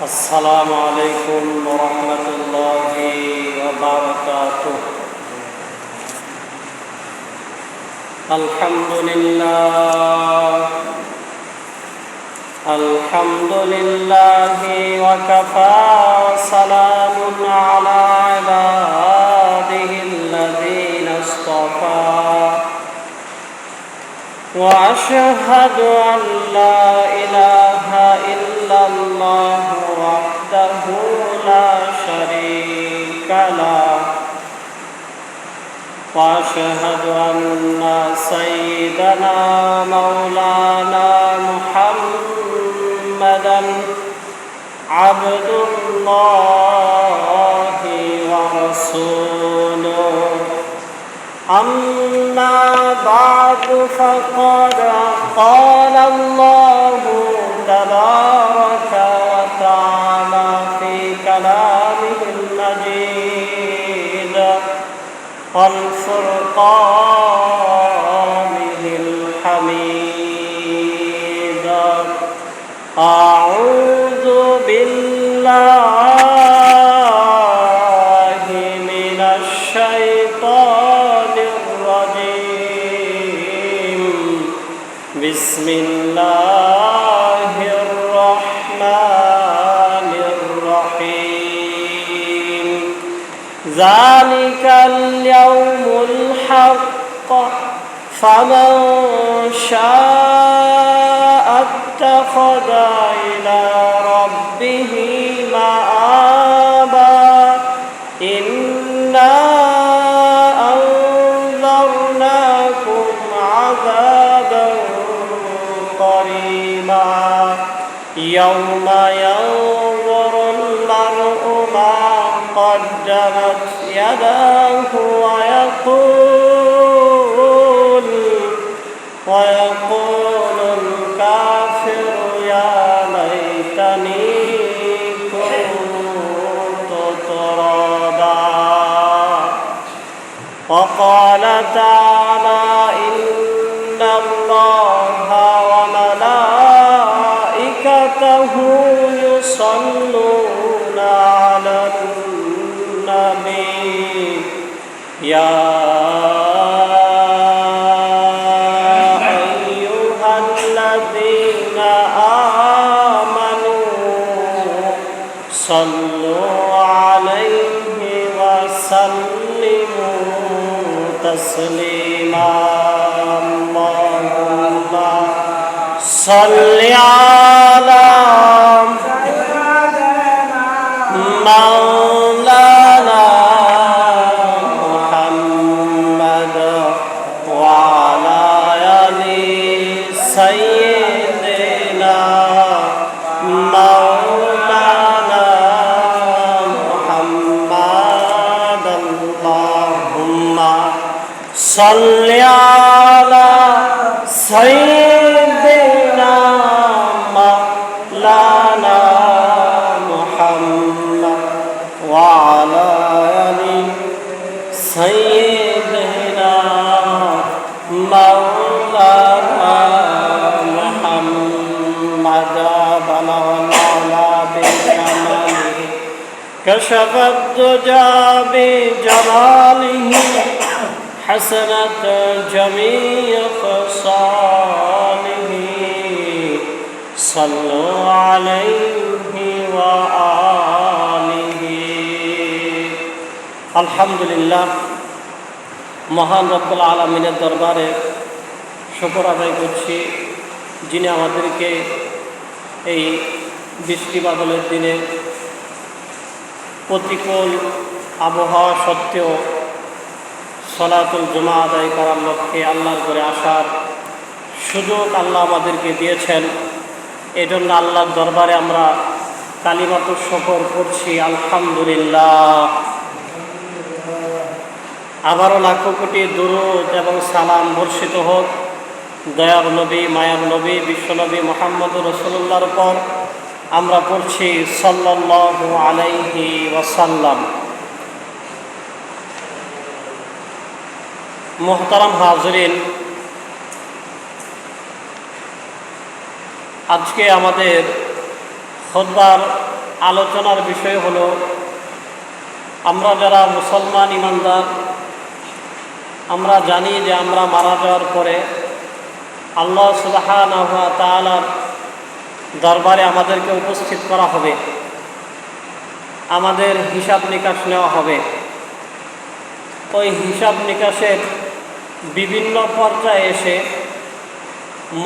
السلام عليكم ورحمة الله وبركاته. الحمد لله وكفى وسلام على عباده الذين اصطفى وأشهد أن لا إله إلا الله وحده لا شريك له وأشهد أن سيدنا مولانا محمدا عبد الله ورسوله. أما بعد فقد قال الله تبارك وتعالى في كلامه المجيد والفرقانه الحميد. أعوذ بالله من الشيطان الرجيم. بسم الله الرحمن الرحيم. ذلك اليوم الحق فمن شاء اتخذ إلى ربه مآبا. إنا أنذرناكم عذابا قريبا يوم ينظر المرء ما قدمت يداه ويقول الكافر يا ليتني كنت ترابا. وقال تعالى إن الله وملائكته يصلون على النبي يا أيها الذين آمنوا صلوا عليه وسلموا تسليما. اللهم صل على مولانا محمد وعلى آل سيدنا مولانا محمد. اللهم صل على سيدنا مولانا محمد وعلى آل سيدنا مولانا محمد. بلغ العلا بكماله كشف الدجى بجماله حسنت جميع خصاله. صلوا عليه وآله. আলহামদুলিল্লাহ, মহান রব্বুল আলামিনের দরবারে শুকর আদায় করছি, যিনি আমাদেরকে এই বৃষ্টি বাদলের দিনে প্রতিকূল আবহাওয়া সত্ত্বেও সলাতুল জুমা আদায় করার লক্ষ্যে আল্লাহর ঘরে আসার সুযোগ আল্লাহ আমাদেরকে দিয়েছেন। এজন্য আল্লাহর দরবারে আমরা কালিমাতুশ শুকর করছি, আলহামদুলিল্লাহ। আবারও লাখো কোটি দুরূদ এবং সালাম বর্ষিত হোক দয়ার নবী, মায়ার নবী, বিশ্বনবী মুহাম্মদুর রাসূলুল্লাহর উপর। আমরা পড়ছি সাল্লাল্লাহু আলাইহি ওয়াসাল্লাম। মুহতারাম হাজরিন, আজকে আমাদের খুতবার আলোচনার বিষয় হলো, আমরা যারা মুসলমান ইমানদার, আমরা জানি যে আমরা মারা যাওয়ার পরে আল্লাহ সুবহানাহু ওয়া তাআলার দরবারে আমাদেরকে উপস্থিত করা হবে, আমাদের হিসাব নিকাশ নেওয়া হবে। ওই হিসাব নিকাশের বিভিন্ন পর্যায়ে এসে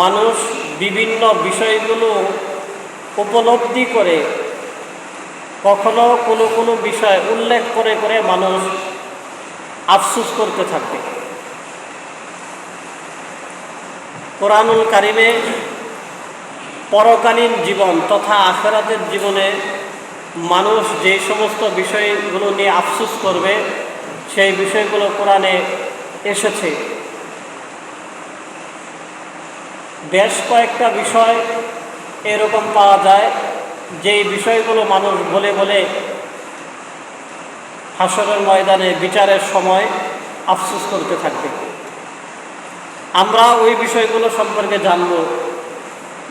মানুষ বিভিন্ন বিষয়গুলো উপলব্ধি করে, কখনো কোনো কোনো বিষয় উল্লেখ করে করে মানুষ আফসোস করতে থাকবে। কোরআনুল কারিমে পরকালীন জীবন তথা আখিরাতের জীবনে মানুষ যে সমস্ত বিষয়গুলো নিয়ে আফসোস করবে, সেই বিষয়গুলো কোরআনে এসেছে। বেশ কয়েকটা বিষয় এরকম পাওয়া যায় যেই বিষয়গুলো মানুষ বলে বলে হাসরের ময়দানে বিচারের সময় আফসোস করতে থাকবে। আমরা ওই বিষয়গুলো সম্পর্কে জানব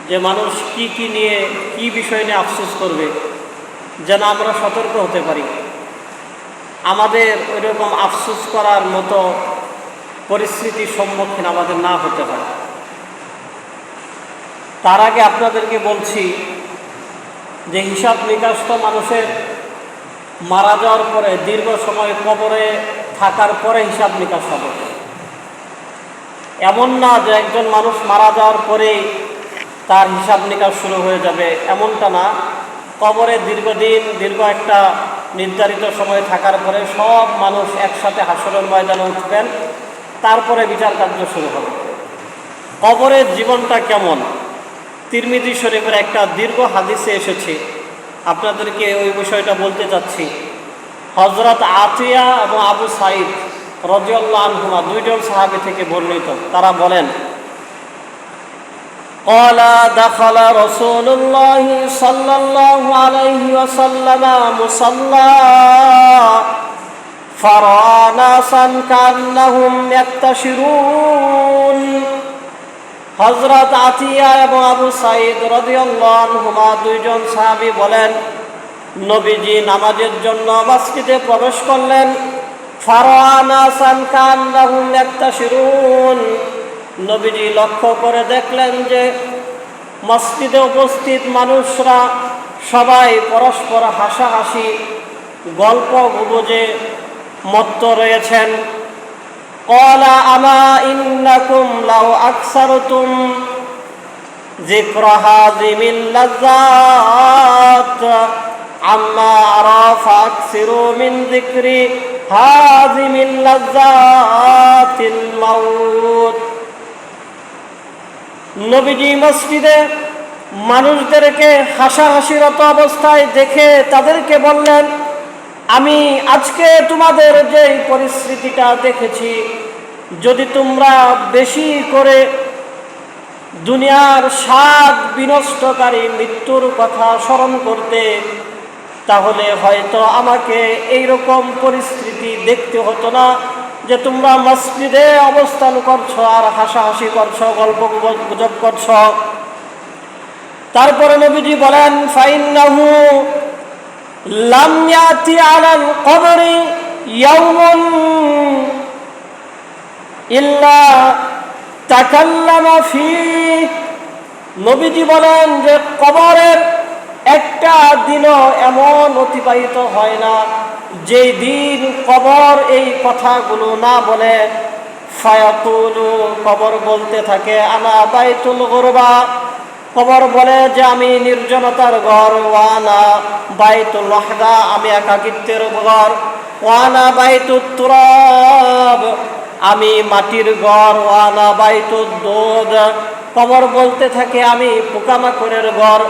যে মানুষ কি নিয়ে, কি বিষয় নিয়ে আফসোস করবে, যেন আমরা সতর্ক হতে পারি, আমাদের ওই রকম আফসোস করার মতো পরিস্থিতির সম্মুখীন আমাদের না হতে হয়। তার আগে আপনাদেরকে বলছি যে হিসাব নিকাশ তো মানুষের মারা যাওয়ার পরে দীর্ঘ সময় কবরে থাকার পরে হিসাব নিকাশ হবে। এমন না যে একজন মানুষ মারা যাওয়ার পরেই তার হিসাব নিকাশ শুরু হয়ে যাবে, এমনটা না। কবরে দীর্ঘদিন, দীর্ঘ একটা নির্ধারিত সময় থাকার পরে সব মানুষ একসাথে হাসরের ময়দানে উঠবেন, তারপরে বিচার কার্য শুরু হবে। কবরের জীবনটা কেমন, তিরমিজি শরীফের একটা দীর্ঘ হাদিসে এসেছে, আপনাদেরকে ওই বিষয়টা বলতে চাচ্ছি। হযরত আতিয়া এবং আবু সাঈদ রাদিয়াল্লাহু আনহুমা, দুইজন সাহাবী থেকে বর্ণিত, তারা বলেন, قال دخل رسول الله صلى الله عليه وسلم مصلى فرأى ناسا كأنهم يكتشرون। হযরত আতিয়া এবং আবু সাঈদ রাদিয়াল্লাহু আনহুমা, দুইজন সাহাবী বলেন, নবীজি নামাজের জন্য মসজিদে প্রবেশ করলেন। ফারাআ নাসান কান্নাহুম ইয়াক্তাশিরুন, নবীজি লক্ষ্য করে দেখলেন যে মসজিদে উপস্থিত মানুষরা সবাই পরস্পর হাসাহাসি, গল্প গুজবে মত্ত রয়েছেন। ক্বালা আমা ইন্নাকুম লাউ আকসারতুম যিকরা হাযিমিল লাযাত আম্মা আরা ফাকসিরু মিন যিকরি হাযিমিল লাযাতিল মাউত। নবীজি মসজিদে মানুষদেরকে হাসাহাসিরত অবস্থায় দেখে তাদেরকে বললেন, আমি আজকে তোমাদের যে পরিস্থিতিটা দেখেছি, যদি তোমরা বেশি করে দুনিয়ার স্বাদ বিনষ্টকারী মৃত্যুর কথা স্মরণ করতে, তাহলে হয়তো আমাকে এইরকম পরিস্থিতি দেখতে হতো না যে তোমরা মসজিদে অবস্থান করছো আর হাসাহাসি করছো, গল্প গুজব করছো। তারপরে নবীজি বলেন, ফাইন্নাহু লাম ইয়াতি আলাল কবরি ইয়াউমুন ইল্লা তাকাল্লামা ফীহি। নবীজি বলেন যে কবরের একটা দিনও এমন অতিবাহিত হয় না যেই দিন কবর এই কথাগুলো না বলে। ফায়াকুলু, কবর বলতে থাকে, আনা বাইতুল গুরবা, কবর বলে যে আমি নির্জনতার ঘর। ওয়ানা বাইতুল ওয়াহদা, আমি একাকিত্বের ঘর। ওয়ানা বাইতুত তুরাব, আমি মাটির ঘর। ওয়ানা বাইতুদ দুদ, কবর বলতে থাকে আমি পোকামাকড়ের ঘর।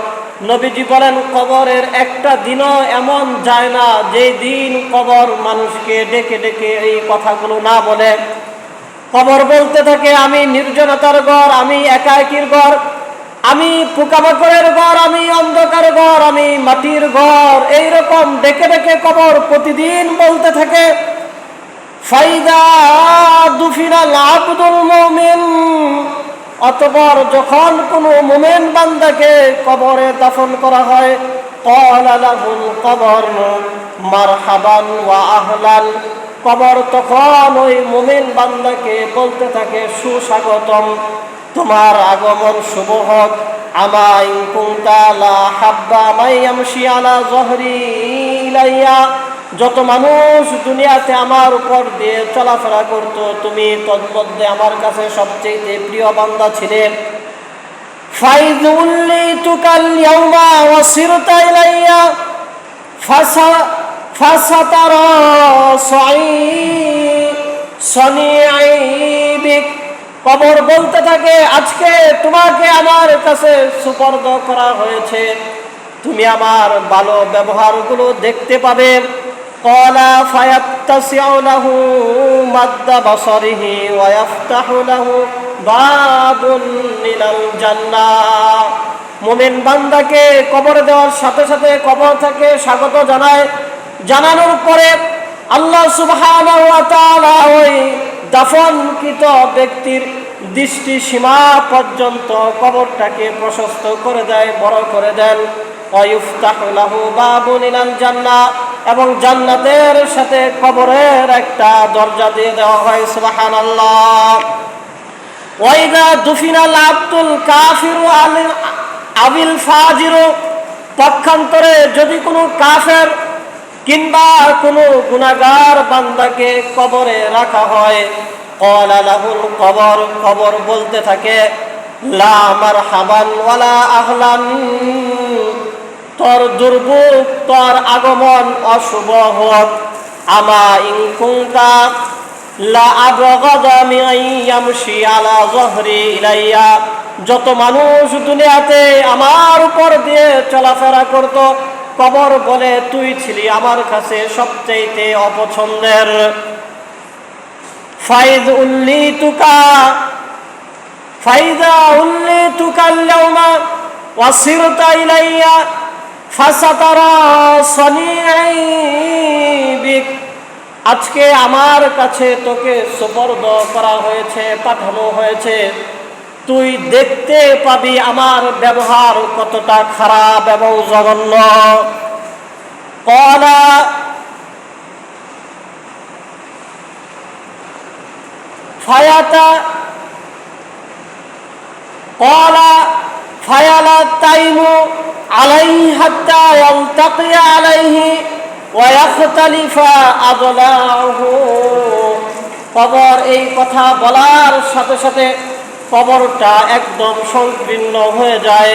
নবীজি বলেন কবরের একটা দিনও এমন যায় না যেই দিন কবর মানুষকে ডেকে ডেকে এই কথাগুলো না বলে। কবর বলতে থাকে আমি নির্জনতার ঘর, আমি একাকির ঘর, আমি পোকামাকড়ের ঘর, আমি অন্ধকার ঘর, আমি মাটির ঘর। এইরকম ডেকে ডেকে কবর প্রতিদিন বলতে থাকে। ফাইদা দুফিনাল আবদুল মুমিন, অতঃপর যখন কোনো মুমিন বান্দাকে কবরে দাফন করা হয়, قال له القبر مرحبا وأهلا। কবর তখন ওই মুমিন বান্দাকে বলতে থাকে সুস্বাগতম, তোমার আগমন শুভ হোক। আমা ইন কুনতা লা হাব্বা মাইয়ামশি আলা যহরি ইলাইয়া, যত মানুষ দুনিয়াতে আমার উপর দিয়ে চলাফেরা করত, তুমি তন্মধ্যে আমার কাছে সবচেয়ে প্রিয় বান্দা ছিলে। ফাইদ উল্লিতুকাল ইয়াউমা ওয়াসিরতা ইলাইয়া ফাসাতারা সনিআইবিক। কবর বলতে থাকে আজকে তোমাকে আমার কাছে সুপর্দ করা হয়েছে, তুমি আমার ভালো ব্যবহারগুলো দেখতে পাবে। ক্বালা ফায়াত্তাসিউ লাহু মাদ্দা বাসারিহি ওয়া ইয়াফতাহু লাহু বাবুন মিনাল জান্নাহ। মুমিন বান্দাকে কবর দেওয়ার সাথে সাথে কবর থেকে স্বাগত জানায়। জানানোর পরে আল্লাহ সুবহানাহু ওয়া তাআলা ওই দাফনকৃত ব্যক্তির দৃষ্টি সীমা পর্যন্ত কবরটাকে প্রশস্ত করে দেয়, বড় করে দেন। ওয়ায়ুফতাহু লাহু বাবুন ইলাল জান্নাহ, এবং জান্নাতের সাথে কবরের একটা দরজা দিয়ে দেওয়া হয়। সুবহানাল্লাহ। ওয়াইদা দুফিনাল আব্দুল কাফিরু আবিল ফাজিরু, পক্ষান্তরে যদি কোনো কাফের কিংবা কোনো গুনাহগার বান্দাকে কবরে রাখা হয়, ক্বালা লাহুল কবর, কবর বলতে থাকে লা মারহাবান ওয়ালা আহলান, তোর দুর্ভোগ, তোর আগমন অশুভ হোক। আমা ইন কুনতা লা আবগাদা মিন ইয়ামশি আলা যহরি ইলাইয়া, যত মানুষ দুনিয়াতে আমার উপর দিয়ে চলাফেরা করত, কবর বলে তুই ছিলি আমার কাছে সবচেয়ে অপছন্দের। ফাইদা উল্লিতুকা আল-ইয়াওমা ওয়াসিরতা ইলাইয়া ফাসাতারা সনিআইবিক, আজকে আমার কাছে তোকে সুপর্দ করা হয়েছে, পাঠানো হয়েছে, তুই দেখতে পাবি আমার ব্যবহার কতটা খারাপ এবং জঘন্য। ক্বালা ফায়ালা তাইমু আলাইহি হাত্তা ইয়ালতাকিয়া আলাইহি ওয়া ইয়াখতালিফা আদলাহু। কবর এই কথা বলার সাথে সাথে কবরটা একদম সংকীর্ণ হয়ে যায়।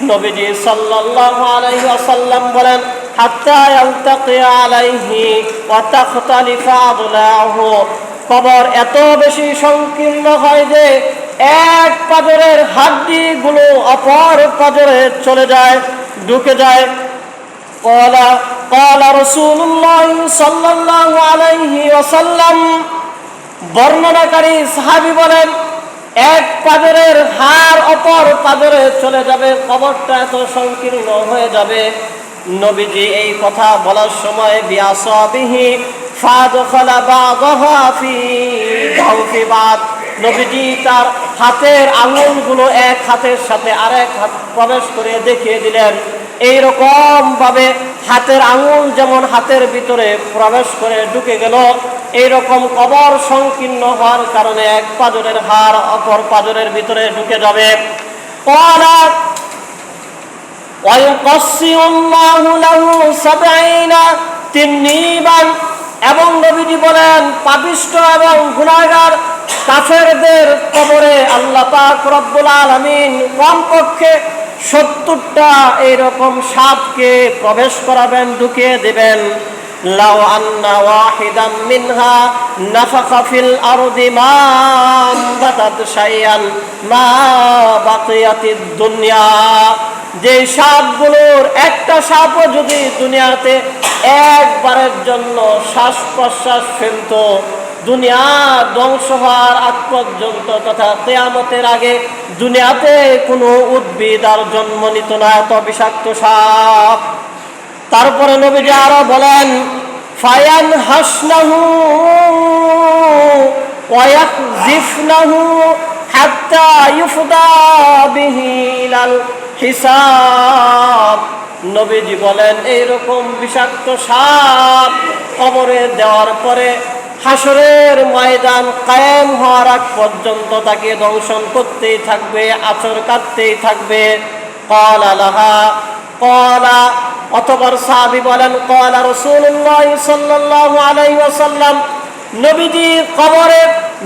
নবীজি সাল্লাল্লাহু আলাইহি ওয়াসাল্লাম বলেন হাত্তা ইয়ালতাকিয়া আলাইহি ওয়া তাখতালিফা আদলাহু, কবর এত বেশি সংকীর্ণ হয় যে এক পাজরের হাড্ডিগুলো অপর পাজরে চলে যায়, ঢুকে যায়। ক্বালা রাসূলুল্লাহ সাল্লাল্লাহু আলাইহি ওয়াসাল্লাম, বর্ণনাকারী সাহাবী বলেন এক পাজরের হাড় অপর পাজরে চলে যাবে, কবরটা এত সংকীর্ণ হয়ে যাবে। নবীজি এই কথা বলার সময় বিআসাবিহি ফাদখালা বা'দাহা ফি জাওফি বা'দ, নবীজি তার হাতের আঙুলগুলো এক হাতের সাথে আরেক হাত প্রবেশ করে দেখিয়ে দিলেন। এইরকম ভাবে হাতের আঙুল যেমন হাতের ভিতরে প্রবেশ করে ঢুকে গেল, এইরকম কবর সংকীর্ণ হওয়ার কারণে এক পাজরের হাড় অপর পাজরের ভিতরে ঢুকে যাবে। এবং নবীজি বলেন পাপিষ্ঠ এবং গুনাহগার কাফেরদের কবরে আল্লাহ পাক রব্বুল আলামিন কমপক্ষে 70টা এইরকম সাপকে প্রবেশ করাবেন, ঢুকিয়ে দিবেন। লাউ আন্না ওয়াহিদাম মিনহা নাফাখা ফিল আরদি মা বাতাত শাইআন মা বাকিয়াতিদ দুনিয়া, যে সাপগুলোর একটা সাপও যদি দুনিয়াতে একবারের জন্য শ্বাস প্রশ্বাস ফেলত, দুনিয়া ধ্বংস হওয়ার আগ পর্যন্ত তথা কিয়ামতের আগে দুনিয়াতে কোনো উদ্ভিদ আর জন্ম নিত না, এত বিষাক্ত সাপ। তারপরে নবীজি আরো বলেন ফায়ান হাসনাহু ওয়া ইয়াকযিফনাহু হাত্তা ইউফদা বিহি ইলাল হিসাব, নবীজি বলেন এইরকম বিষাক্ত সাপ কবরে দেওয়ার পরে হাসরের ময়দান কায়েম হওয়ার আগ পর্যন্ত তাকে দংশন করতেই থাকবে, আছর কাটতেই থাকবে। ক্বালা লাহা ক্বালা, অতঃপর সাহাবী বলেন ক্বালা রাসূলুল্লাহ সাল্লাল্লাহু আলাইহি ওয়াসাল্লাম, নবীজি কবরে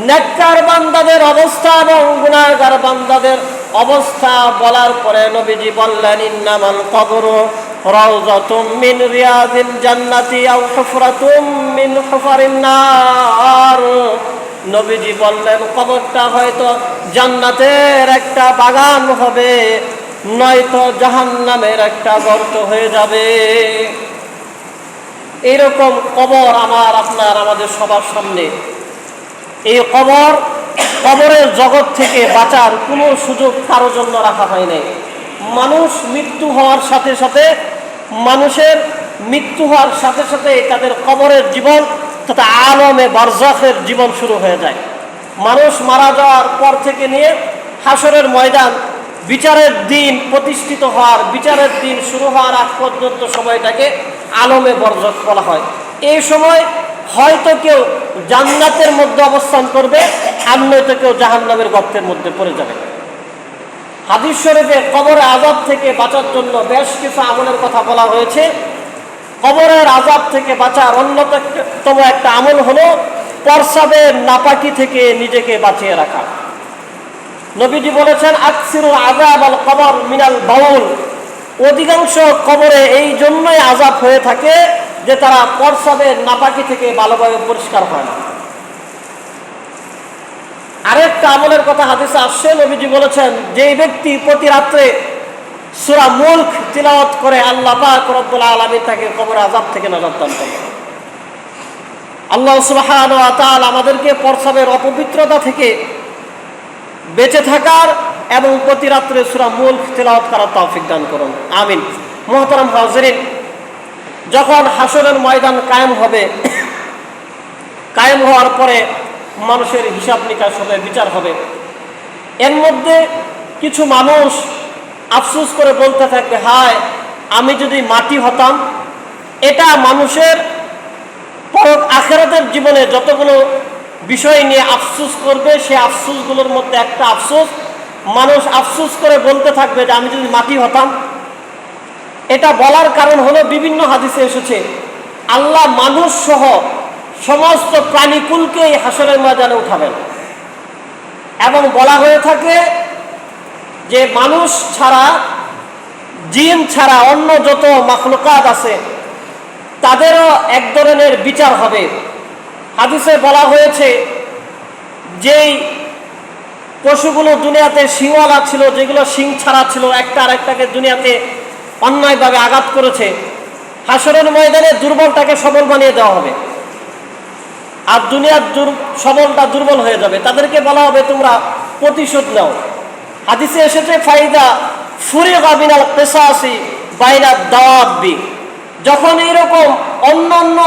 নেককার বান্দাদের অবস্থা এবং গুনাহগার বান্দাদের অবস্থা বলার পরে নবীজি বললেন ইন্নামাল কবরু রাউযাতুম মিন রিয়াদিল জান্নাতি আও হুফরাতুম মিন হুফারিন নার। নবীজি বললেন কবরটা হয়তো জান্নাতের একটা বাগান হবে, নয়তো জাহান্নামের একটা গর্ত হয়ে যাবে। এইরকম কবর আমাদের সবার সামনে। এই কবরের জগৎ থেকে বাঁচার কোনো সুযোগ কারোর জন্য রাখা হয় নাই। মানুষ মৃত্যু হওয়ার সাথে সাথে তাদের কবরের জীবন তথা আলমে বারজাখের জীবন শুরু হয়ে যায়। মানুষ মারা যাওয়ার পর থেকে নিয়ে হাসরের ময়দান, বিচারের দিন প্রতিষ্ঠিত হওয়ার, বিচারের দিন শুরু হওয়ার আগ পর্যন্ত সময়টাকে আলমে বরজখ বলা হয়। এই সময় হয়তো কেউ জান্নাতের মধ্যে অবস্থান করবে, আর নয়তো কেউ জাহান্নামের গর্তের মধ্যে পড়ে যাবে। হাদিস শরীফে কবরের আযাব থেকে বাঁচার জন্য বেশ কিছু আমলের কথা বলা হয়েছে। কবরের আযাব থেকে বাঁচার অন্যতম একটা আমল হলো প্রস্রাবের নাপাকি থেকে নিজেকে বাঁচিয়ে রাখা। নবীজি বলেছেন আকসিরুল আযাব আল কবর মিনাল বাউল, অধিকাংশ কবরে এই জন্যই আযাব হয়ে থাকে যে তারা প্রস্রাবের নাপাকি থেকে ভালোভাবে পরিষ্কার হয় না। আরেকটা আমলের কথা হাদিসে আসছে, নবীজি বলেছেন যে ব্যক্তি প্রতি রাত্রে সূরা মুলক তিলাওয়াত করে আল্লাহ পাক রব্বুল আলামিন তাকে কবর আযাব থেকে নাজাত দান করবেন। আল্লাহ সুবহানাহু ওয়া তাআলা আমাদেরকে প্রস্রাবের অপবিত্রতা থেকে বেঁচে থাকার এবং প্রতি রাত্রে সূরা মুলক তিলাওয়াত করার তৌফিক দান করুন, আমিন। মুহতারাম হাজিরিন, যখন হাসরের ময়দান কায়েম হবে, কায়েম হওয়ার পরে মানুষের হিসাব নিকাশ হবে, বিচার হবে। এর মধ্যে কিছু মানুষ আফসোস করে বলতে থাকবে, হায় আমি যদি মাটি হতাম। এটা মানুষের পরক আখিরাতের জীবনে যতগুলো বিষয় নিয়ে আফসোস করবে, সে আফসোসগুলোর মধ্যে একটা আফসোস, মানুষ আফসোস করে বলতে থাকবে যে আমি যদি মাটি হতাম। এটা বলার কারণ হলো বিভিন্ন হাদিসে এসেছে আল্লাহ মানুষ সহ সমস্ত প্রাণীকুলকে হাসরের ময়দানে উঠাবেন, এবং বলা হয়ে থাকে যে মানুষ ছাড়া, জিন ছাড়া অন্য যত মাখলুকাত আছে তাদেরও এক ধরনের বিচার হবে। হাদিসে বলা হয়েছে যেই পশুগুলো দুনিয়াতে শিংওয়ালা ছিল, যেগুলো শিং ছাড়া ছিল, একটা আরেকটাকে দুনিয়াতে অন্যায়ভাবে আঘাত করেছে, হাসরের ময়দানে দুর্বলটাকে সবল বানিয়ে দেওয়া হবে, আর দুনিয়ার সবলটা দুর্বল হয়ে যাবে। তাদেরকে বলা হবে তোমরা প্রতিশোধ নাও। হাদিসে এসেছে ফাইদা ফুরিগা মিনাল কিসাসি বাইনা দাওয়াবি, যখন এইরকম অন্যান্য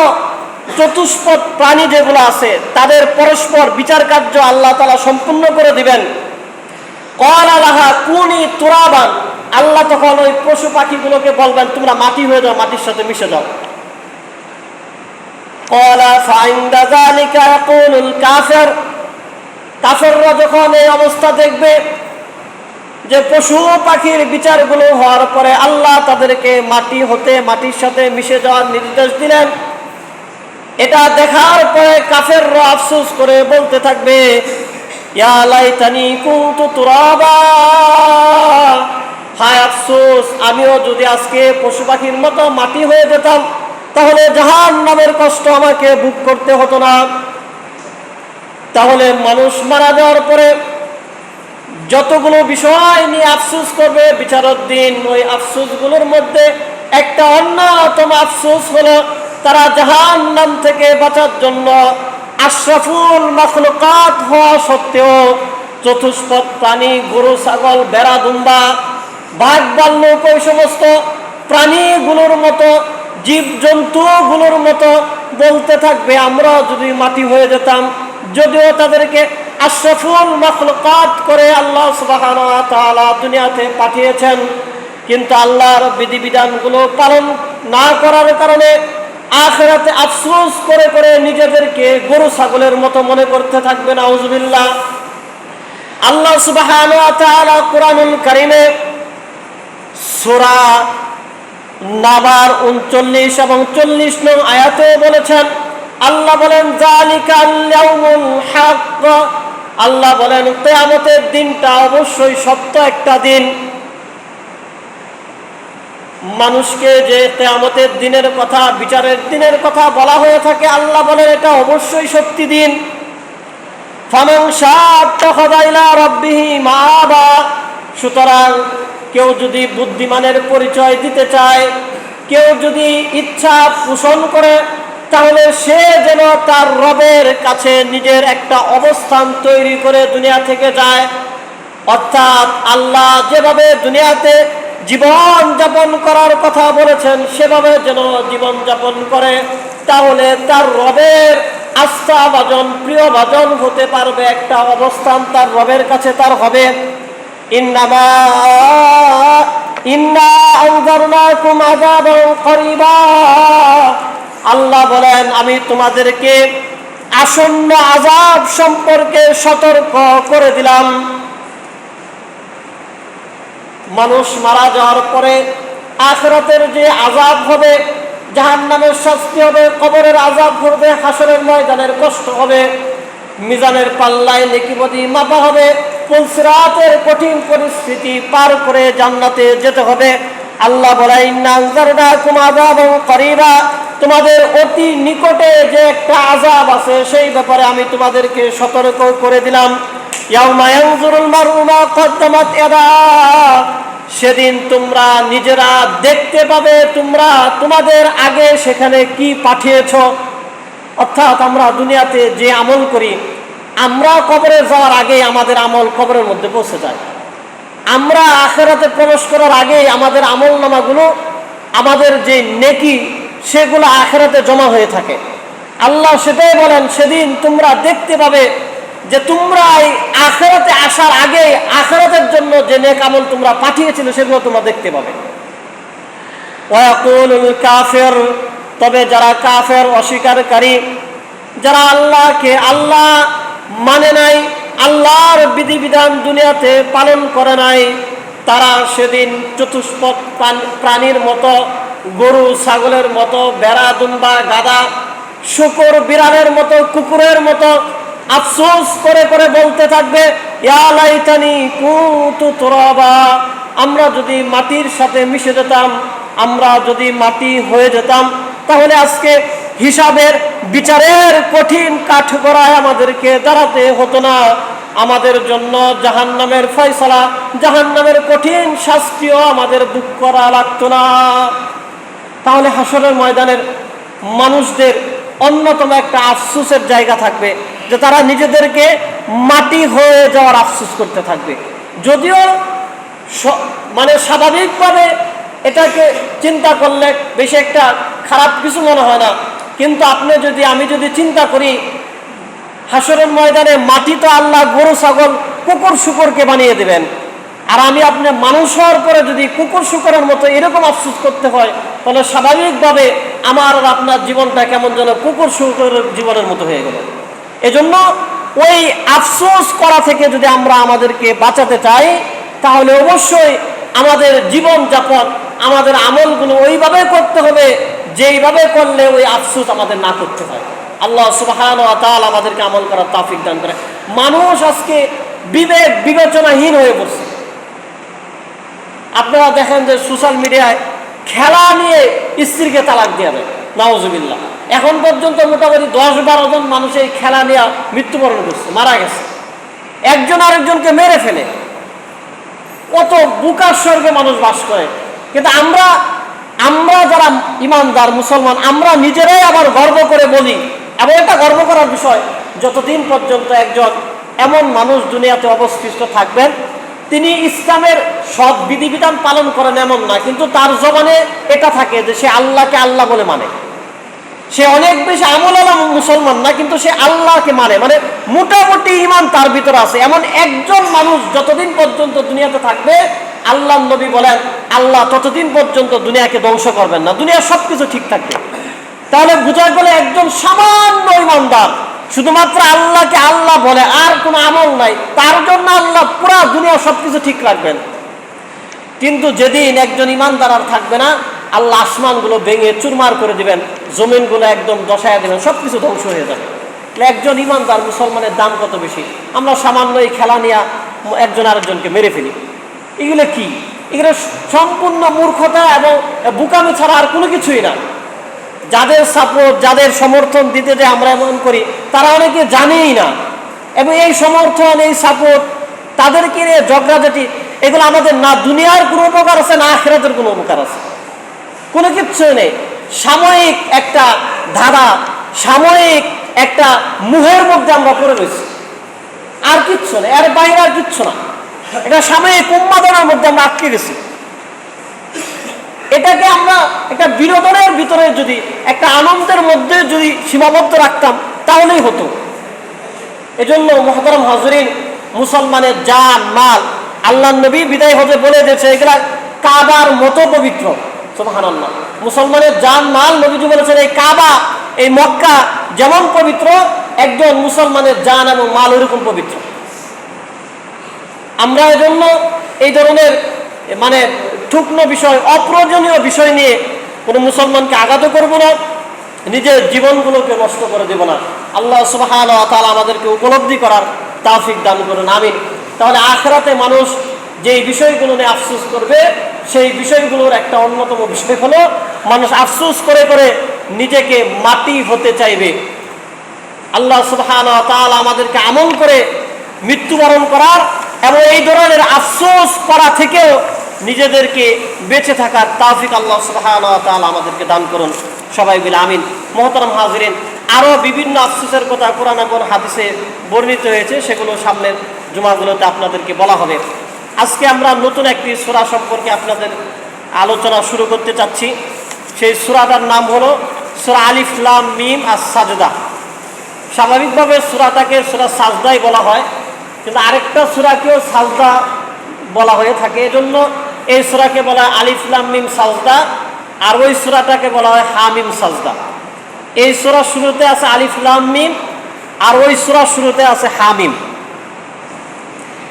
চতুষ্পদ প্রাণী যেগুলো আছে তাদের পরস্পর বিচার কার্য আল্লাহ তাআলা সম্পূর্ণ করে দিবেন। ক্বালা লাহা কুনি তুরাবান, আল্লাহ তখন ওই পশু পাখিগুলোকে বলবেন তোমরা মাটি হয়ে যাও, মাটির সাথে মিশে যাও। ক্বালা ফাইন্দা যালিকা ইয়াকুলুল কাফির, কাফেররা যখন এই অবস্থা দেখবে যে পশু পাখির বিচারগুলো হওয়ার পরে আল্লাহ তাদেরকে মাটি হতে মাটির সাথে মিশে যাওয়ার নির্দেশ দিলেন, এটা দেখার পরে কাফেররা আফসোস করে বলতে থাকবে ইয়া লাইতানি কুনতু তুরাবা, হায় আফসোস আমিও যদি আজকে পশু পাখির মতো মাটি হয়ে যেতাম, তাহলে জাহান্নামের কষ্ট আমাকে ভোগ করতে হতো না। তাহলে মানুষ মারা যাওয়ার পরে যতগুলো বিষয় নিয়ে আফসোস করবে বিচারের দিন, ওই আফসোসগুলোর মধ্যে একটা অন্যতম আফসোস হলো তারা জাহান্নাম থেকে বাঁচার জন্য আশরাফুল মাখলুকাত হওয়া সত্ত্বেও চতুষ্পদ প্রাণী, গরু ছাগল, বেড়া দুম্বা, বাঘ ভাল্লুক, ওই সমস্ত প্রাণীগুলোর মতো, জীবজন্তুগুলোর মতো বলতে থাকবে আমরা যদি মাটি হয়ে যেতাম। যদিও তাদেরকে আশরাফুল মাখলুকাত করে আল্লাহ সুবহানাহু ওয়া তাআলা দুনিয়াতে পাঠিয়েছেন, কিন্তু আল্লাহর বিধিবিধানগুলো পালন না করার কারণে আখিরাতে আফসোস করে করে নিজেদেরকে গরু ছাগলের মতো মনে করতে থাকবে। নাউজুবিল্লাহ। আল্লাহ সুবহানাহু ওয়া তাআলা কুরআনুল কারীমে সূরা নাবার 39 এবং 40 নং আয়াতে বলেছেন, আল্লাহ বলেন যালিকাল ইয়াউমুল হক, আল্লাহ বলেন কিয়ামতের দিনটা অবশ্যই সত্য একটা দিন। মানুষকে যে কিয়ামতের দিনের কথা, বিচারের দিনের কথা বলা হয়ে থাকে, আল্লাহ বলেন এটা অবশ্যই সত্যি দিন। ফামান শাআত্তাখাযা ইলা রাব্বিহি মাআবা, সুতরাং কেউ যদি বুদ্ধিমানের পরিচয় দিতে চায়, কেউ যদি ইচ্ছা পোষণ করে, তাহলে সে যেন তার রবের কাছে নিজের একটা অবস্থান তৈরি করে দুনিয়া থেকে যায়। অর্থাৎ আল্লাহ যেভাবে দুনিয়াতে জীবন যাপন করার কথা বলেছেন সেভাবে যেন জীবন যাপন করে, তাহলে তার রবের আস্থাভাজন, প্রিয়ভাজন হতে পারবে। একটা অবস্থান তার রবের কাছে তার হবে। ইন্না আনজারনাকুম আযাবান করিবা, আল্লাহ বলেন আমি তোমাদেরকে আসন্ন আযাব সম্পর্কে সতর্ক করে দিলাম। মানুষ মারা যাওয়ার পরে আখিরাতের যে আযাব হবে, জাহান্নামের শাস্তি হবে, কবরের আযাব হবে, হাসরের ময়দানের কষ্ট হবে, মিজানের পাল্লায় নেকিবদি মাপা হবে, পুলসিরাতের কঠিন পরিস্থিতি পার করে জান্নাতে যেতে হবে। আল্লাহ বলে ইন্না আনজারনাকুম আযাবান করিবা, তোমাদের অতি নিকটে যে একটা আযাব আছে সেই ব্যাপারে আমি তোমাদেরকে সতর্ক করে দিলাম। ইয়াউমা ইয়ানজুরুল মারউ মা কদ্দামাত ইয়াদা, সেদিন তোমরা নিজেরা দেখতে পাবে তোমরা তোমাদের আগে সেখানে কি পাঠিয়েছো। অর্থাৎ আমরা দুনিয়াতে যে আমল করি, আমরা কবরে যাওয়ার আগে আমাদের আমল কবরের মধ্যে পৌঁছে যায়। আমরা আখিরাতে প্রবেশ করার আগে আমাদের আমল নামাগুলো, আমাদের যে নেকি সেগুলো আখিরাতে জমা হয়ে থাকে। আল্লাহ সেটাই বলেন সেদিন তোমরা দেখতে পাবে যে তোমরা এই আখিরাতে আসার আগে আখিরাতের জন্য যে নেক আমল তোমরা পাঠিয়েছিলে সেগুলো তোমরা দেখতে পাবে। ওয়ায়াকুলুল কাফির, তবে যারা কাফের, অস্বীকারী, যারা আল্লাহকে আল্লাহ মানে নাই, আল্লাহর বিধিবিধান দুনিয়াতে পালন করে নাই, তারা সেদিন চতুষ্পদ প্রাণীর মতো, গরু ছাগলের মতো, বেড়া দুম্বা গাধা শূকর বিড়ালের মতো, কুকুরের মতো আফসোস করে করে বলতে থাকবে ইয়া লাইতানি কুনতু তুরাবা, আমরা যদি মাটির সাথে মিশে যেতাম, আমরা যদি মাটি হয়ে যেতাম, তাহলে আজকে হিসাবের বিচারের কঠিন কাঠগড়ায় আমাদেরকে দাঁড়াতে হতো না, আমাদের জন্য জাহান্নামের ফয়সালা, জাহান্নামের কঠিন শাস্তিও আমাদের ভোগ করা লাগতো না। তাহলে হাসরের ময়দানের মানুষদের অন্যতম একটা আফসোসের জায়গা থাকবে যে তারা নিজেদেরকে মাটি হয়ে যাওয়ার আফসোস করতে থাকবে। যদিও মানে স্বাভাবিকভাবে এটাকে চিন্তা করলে বেশি একটা খারাপ কিছু মনে হয় না, কিন্তু আমি যদি চিন্তা করি হাসরের ময়দানে মাটি তো আল্লাহ গরু ছাগল কুকুর শুকরকে বানিয়ে দেবেন, আর আপনি মানুষ হওয়ার পরে যদি কুকুর শুকরের মতো এরকম আফসোস করতে হয়, তাহলে স্বাভাবিকভাবে আমার আর আপনার জীবনটা কেমন যেন কুকুর শুকরের জীবনের মতো হয়ে গেল। এজন্য ওই আফসোস করা থেকে যদি আমরা আমাদেরকে বাঁচাতে চাই, তাহলে অবশ্যই আমাদের জীবন যাপন, আমাদের আমলগুলো ওইভাবে করতে হবে যেইভাবে করলে ওই আফসোস আমাদের না করতে হয়। আল্লাহ সুবহানাহু ওয়া তাআলা আমাদেরকে আমল করার তৌফিক দান করে। মানুষ আজকে বিবেক বিবেচনাহীন হয়ে পড়ছে। আপনারা দেখেন যে সোশ্যাল মিডিয়ায় খেলা নিয়ে স্ত্রীকে তালাক দিয়ে দেয়, নাউজুবিল্লাহ। এখন পর্যন্ত মোটামুটি 10-12 জন মানুষ এই খেলা নিয়ে মৃত্যুবরণ করছে, মারা গেছে, একজন আরেকজনকে মেরে ফেলে। কত বুকার স্বর্গে মানুষ বাস করে। কিন্তু আমরা যারা ইমানদার মুসলমান, আমরা নিজেরাই আবার গর্ব করে বলি, এবং এটা গর্ব করার বিষয়, যতদিন পর্যন্ত একজন এমন মানুষ দুনিয়াতে অবশিষ্ট থাকবেন তিনি ইসলামের সব বিধিবিধান পালন করেন এমন না, কিন্তু তার জবানে এটা থাকে যে সে আল্লাহকে আল্লাহ বলে মানে। সে অনেক বেশি আমলওয়ালা মুসলমান না, কিন্তু সে আল্লাহকে মানে মোটামুটি ঈমান তার ভিতরে আছে। এমন একজন মানুষ যতদিন পর্যন্ত দুনিয়াতে থাকবে আল্লাহ নবী বলেন আল্লাহ ততদিন পর্যন্ত দুনিয়াকে ধ্বংস করবেন না, দুনিয়ার সবকিছু ঠিক থাকবে। তাহলে বোঝা গেল একজন সামান্য ইমানদার শুধুমাত্র আল্লাহকে আল্লাহ বলে আর কোনো আমল নাই, তার জন্য আল্লাহ পুরা দুনিয়া সবকিছু ঠিক রাখবেন। কিন্তু যেদিন একজন ইমানদার আর থাকবে না, আল্লাহ আসমানগুলো ভেঙে চুরমার করে দিবেন, জমিনগুলো একদম দশায় দেবেন, সবকিছু ধ্বংস হয়ে যাবে। একজন ইমানদার মুসলমানের দাম কত বেশি! আমরা সামান্য এই খেলা নিয়ে একজন আরেকজনকে মেরে ফেলি। এগুলো কি? এগুলো সম্পূর্ণ মূর্খতা এবং বুকামি ছাড়া আর কোনো কিছুই না। যাদের সাপোর্ট, যাদের সমর্থন দিতে যে আমরা এমন করি, তারা অনেকে জানেই না। এবং এই সমর্থন, এই সাপোর্ট, তাদেরকে নিয়ে ঝগড়াঝাটি, এগুলো আমাদের না দুনিয়ার কোনো উপকার আছে না আখিরাতের কোনো উপকার আছে, কোনো কিচ্ছু নেই। সাময়িক একটা ধারা, সাময়িক একটা মুহের মধ্যে আমরা পড়ে রয়েছি, আর কিচ্ছু নেই, এর বাইরে আর কিচ্ছু না। এটা সাময়িক উন্মাদনার মধ্যে আমরা আটকে গেছি। এটাকে আমরা একটা বিনোদনের ভিতরে যদি, একটা আনন্দের মধ্যে যদি সীমাবদ্ধ রাখতাম তাহলেই হতো। এজন্য মুহতারাম হাজরিন, মুসলমানের জান মাল আল্লাহ নবী বিদায় হজে বলে দিয়েছে এগুলা কাবার মতো পবিত্র। সুবহানাল্লাহ। মুসলমানের জান মাল নবীজি বলেছেন এই কাবা, এই মক্কা যেমন পবিত্র, একজন মুসলমানের জান এবং মাল ওরকম পবিত্র। আমরা এজন্য এই ধরনের মানে ঠুকনো বিষয়, অপ্রয়োজনীয় বিষয় নিয়ে কোনো মুসলমানকে আঘাত করব না, নিজের জীবনগুলোকে নষ্ট করে দেব না। আল্লাহ সুবহানাহু ওয়া তাআলা আমাদেরকে উপলব্ধি করার তৌফিক দান করুন, আমিন। তাহলে আখিরাতে মানুষ যেই বিষয়গুলো নিয়ে আফসোস করবে, সেই বিষয়গুলোর একটা অন্যতম বিষয় হলো মানুষ আফসোস করে করে নিজেকে মাটি হতে চাইবে। আল্লাহ সুবহানাহু ওয়া তাআলা আমাদেরকে আমল করে মৃত্যুবরণ করার এবং এই ধরনের আফসোস করা থেকেও নিজেদেরকে বেঁচে থাকার তৌফিক আল্লাহ সুবহানাহু ওয়া তাআলা আমাদেরকে দান করুন, সবাই বলে আমিন। মুহতারাম হাজিরিন, আরও বিভিন্ন আফসোসের কথা কোরআন এবং হাদিসে বর্ণিত হয়েছে, সেগুলো সামনের জুমাগুলোতে আপনাদেরকে বলা হবে। আজকে আমরা নতুন একটি সূরা সম্পর্কে আপনাদের আলোচনা শুরু করতে চাচ্ছি। সেই সূরাটার নাম হলো সূরা আলিফ লাম মিম আস-সাজদা। স্বাভাবিকভাবে সূরাটাকে সূরা সাজদাই বলা হয়, কিন্তু আরেকটা সূরাকেও সাজদা বলা হয়ে থাকে। এজন্য এই সূরাকে বলা হয় আলিফ লাম মিম সাজদা, আর ওই সূরাটাকে বলা হয় হামিম সাজদা। এই সূরা শুরুতে আছে আলিফ লাম মিম, আর ওই সূরা শুরুতে আছে হামিম।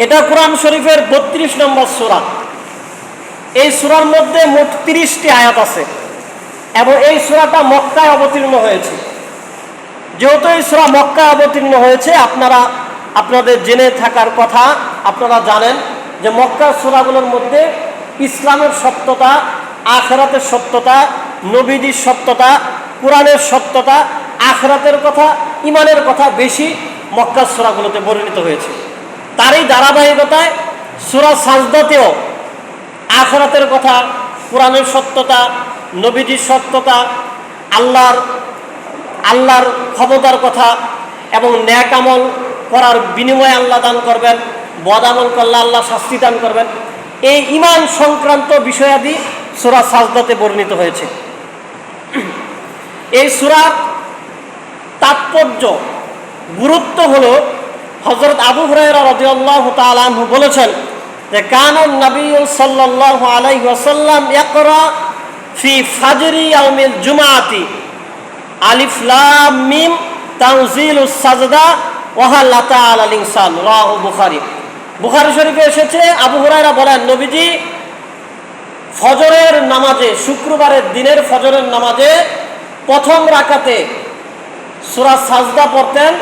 এটা কোরআন শরীফের 32 নম্বর সূরা। এই সূরার মধ্যে মোট 30টি আয়াত আছে এবং এই সূরাটা মক্কায় অবতীর্ণ হয়েছে। যেহেতু এই সূরা মক্কায় অবতীর্ণ হয়েছে, আপনাদের জেনে থাকার কথা, আপনারা জানেন যে মক্কার সূরাগুলোর মধ্যে ইসলামের সত্যতা, আখিরাতের সত্যতা, নবীজির সত্যতা, কোরআনের সত্যতা, আখিরাতের কথা, ঈমানের কথা বেশি মক্কার সূরাগুলোতে বর্ণিত হয়েছে। তারই ধারাবাহিকতায় সূরা সাজদাতেও আখিরাতের কথা, কোরআনের সত্যতা, নবীজির সত্যতা, আল্লাহর ক্ষমতার কথা এবং নেক আমল করার বিনিময়ে আল্লাহ দান করবেন, বদ আমল করলে আল্লাহ শাস্তি দান করবেন, এই ঈমান সংক্রান্ত বিষয়াদি সূরা সাজদাতে বর্ণিত হয়েছে। এই সূরার তাৎপর্য, গুরুত্ব হলো হযরত আবু হুরায়রা রাদিয়াল্লাহু তাআলা আনহু বলেছেন যে কানান নবী সাল্লাল্লাহু আলাইহি ওয়াসাল্লাম ইয়াকরা ফি ফাজরি ইয়াউমিল জুমআতি আলিফ লাম মিম তানজিলুস সাজদা ওয়া হাল আতা আলাল ইনসান, রাওয়াহু বুখারী। বুখারী শরীফে এসেছে, আবু হুরায়রা বলেন নবীজি ফজরের নামাজে, শুক্রবারের দিনের ফজরের নামাজে প্রথম রাকাতে সূরা সাজদা পড়তেন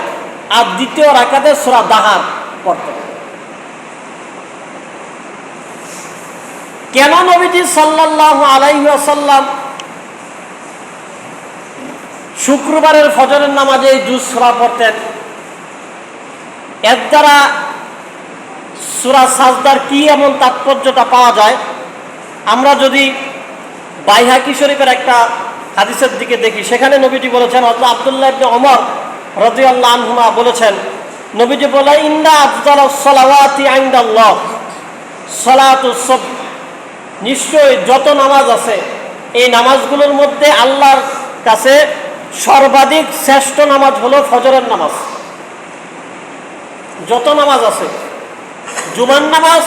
আর দ্বিতীয় রাকাতে সূরা দাহার পড়তেন। কেন নবীজি সাল্লাল্লাহু আলাইহি ওয়াসাল্লাম শুক্রবারের ফজরের নামাজে এই দুই সূরা পড়তেন? এর দ্বারা সূরা সাজদার কি এমন তাৎপর্যটা পাওয়া যায়? আমরা যদি বাইহাকি শরীফের একটা হাদিসের দিকে দেখি, সেখানে নবীজি বলেছেন, হযরত আব্দুল্লাহ ইবনে ওমর রাদিয়াল্লাহু আনহুমা বলেছেন, নবীজি বলে ইন্না আফদালাস সালাওয়াতি ইনদাল্লাহ সালাতুস সুবহ, নিশ্চয়ই যত নামাজ আছে এই নামাজগুলোর মধ্যে আল্লাহর কাছে সর্বাধিক শ্রেষ্ঠ নামাজ হলো ফজরের নামাজ। যত নামাজ আছে, জুমার নামাজ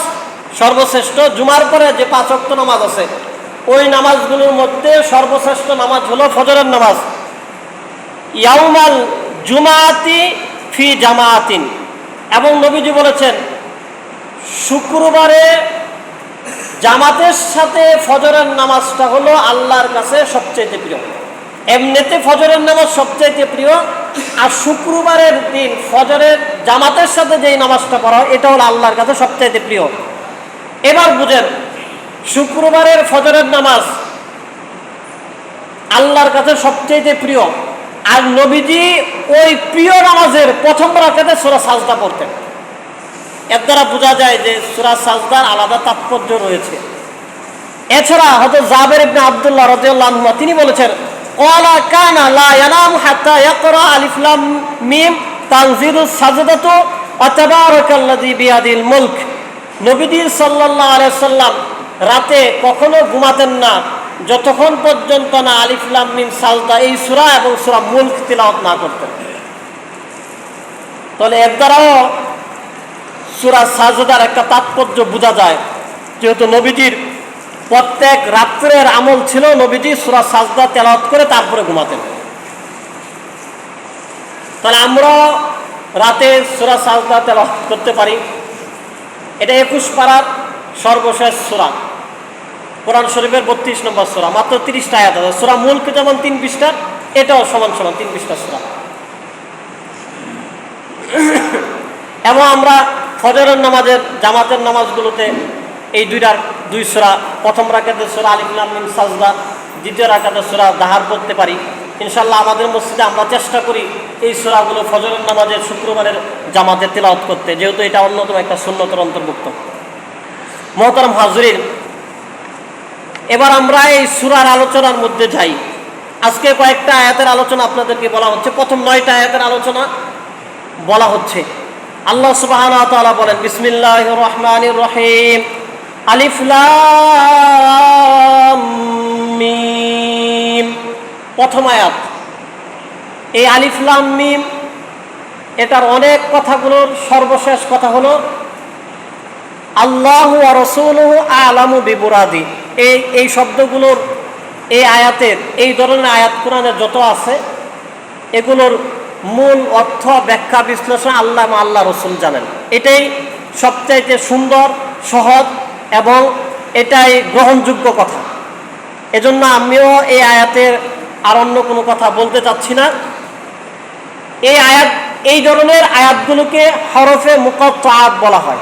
সর্বশ্রেষ্ঠ জুমার পরে যে 5 ওয়াক্ত নামাজ আছে ওই নামাজগুলোর মধ্যে সর্বশ্রেষ্ঠ নামাজ হলো ফজরের নামাজ। ইয়াউমাল জুমাতি ফি জামাতিন, এবং নবীজি বলেছেন শুক্রবারে জামাতের সাথে ফজরের নামাজটা হলো আল্লাহর কাছে সবচেয়ে প্রিয়। এমনিতে ফজরের নামাজ সবচেয়ে প্রিয়, আর শুক্রবারের দিন ফজরের জামাতের সাথে যেই নামাজটা পড়া হয় এটা হলো আল্লাহর কাছে সবচেয়ে প্রিয়। এবার বুঝেন, শুক্রবারের ফজরের নামাজ আল্লাহর কাছে সবচেয়ে প্রিয়, আর নবীজি ওই প্রিয় নামাজের প্রথম রাকাতে সূরা সাজদা পড়তেন। এর দ্বারা বোঝা যায় যে সূরা সাজদার আলাদা তাৎপর্য রয়েছে। এছাড়া হযরত জাবের ইবনে আব্দুল্লাহ রাদিয়াল্লাহু আনহু তিনি বলেছেন, ক্বালা কানা লা ইয়ানামু হাত্তা ইয়াকরা আলিফ লাম মিম তানজিলুস সাজদাতু ওয়া তাবারাকাল্লাযী বিয়াদিল মুলক। নবীজি সাল্লাল্লাহু আলাইহি ওয়াসাল্লাম রাতে কখনো ঘুমাতেন না যতক্ষণ পর্যন্ত না আলিফ লাম মিম সাজদা এই সূরা এবং সূরা মুলক তিলাওয়াত না করতেন। তাহলে এর দ্বারাও সূরা সাজদার একটা তাৎপর্য বোঝা যায়, যেহেতু নবীজির প্রত্যেক রাত্রের আমল ছিল নবীজি সূরা সাজদা তেলাওয়াত করে তারপরে ঘুমাতেন। তাহলে আমরা রাতে সূরা সাজদা তেলাওয়াত করতে পারি। এটা 21 পারার সর্বশেষ সূরা, কোরআন শরীফের 32 নম্বর সূরা, মাত্র 30টা আয়াত আছে। সূরা মুলক যেমন 3 পৃষ্ঠা, এটাও সমান 3 পৃষ্ঠা সূরা। এবং আমরা ফজরের নামাজের জামাতের নামাজগুলোতে এই দুই সূরা, প্রথম রাকাতে সূরা আলিফ লাম মিম সাজদা, দ্বিতীয় রাকাতে সূরা দাহার পড়তে পারি ইনশাআল্লাহ। আমাদের মসজিদে আমরা চেষ্টা করি এই সূরাগুলো ফজরের নামাজের শুক্রবারের জামাতে তেলাওয়াত করতে, যেহেতু এটা অন্যতম একটা সুন্নতের অন্তর্ভুক্ত। মুহতারাম হাজরিন, এবার আমরা এই সূরার আলোচনার মধ্যে যাই। আজকে কয়েকটা আয়াতের আলোচনা আপনাদেরকে বলা হচ্ছে। প্রথম 9টা আয়াতের আলোচনা বলা হচ্ছে। আল্লাহ সুবহানাহু ওয়া তাআলা বলেন, বিসমিল্লাহির রহমানির রহিম, আলিফ লাম মিম। প্রথম আয়াত, এই আলিফ লাম মিম এটার অনেক কথাগুলোর সর্বশেষ কথা হলো আল্লাহু ওয়া রাসূলুহু আ'লামু বিমুরাদি। এই শব্দগুলোর, এই আয়াতের, এই ধরনের আয়াত কোরআনে যত আছে এগুলোর মূল অর্থ, ব্যাখ্যা, বিশ্লেষণ আল্লাহ এবং আল্লাহ রসুল জানেন। এটাই সবচাইতে সুন্দর, সহজ এবং এটাই গ্রহণযোগ্য কথা। এজন্য আমিও এই আয়াতের আর অন্য কোনো কথা বলতে চাচ্ছি না। এই ধরনের আয়াতগুলোকে হরফে মুকাত্তাআত বলা হয়।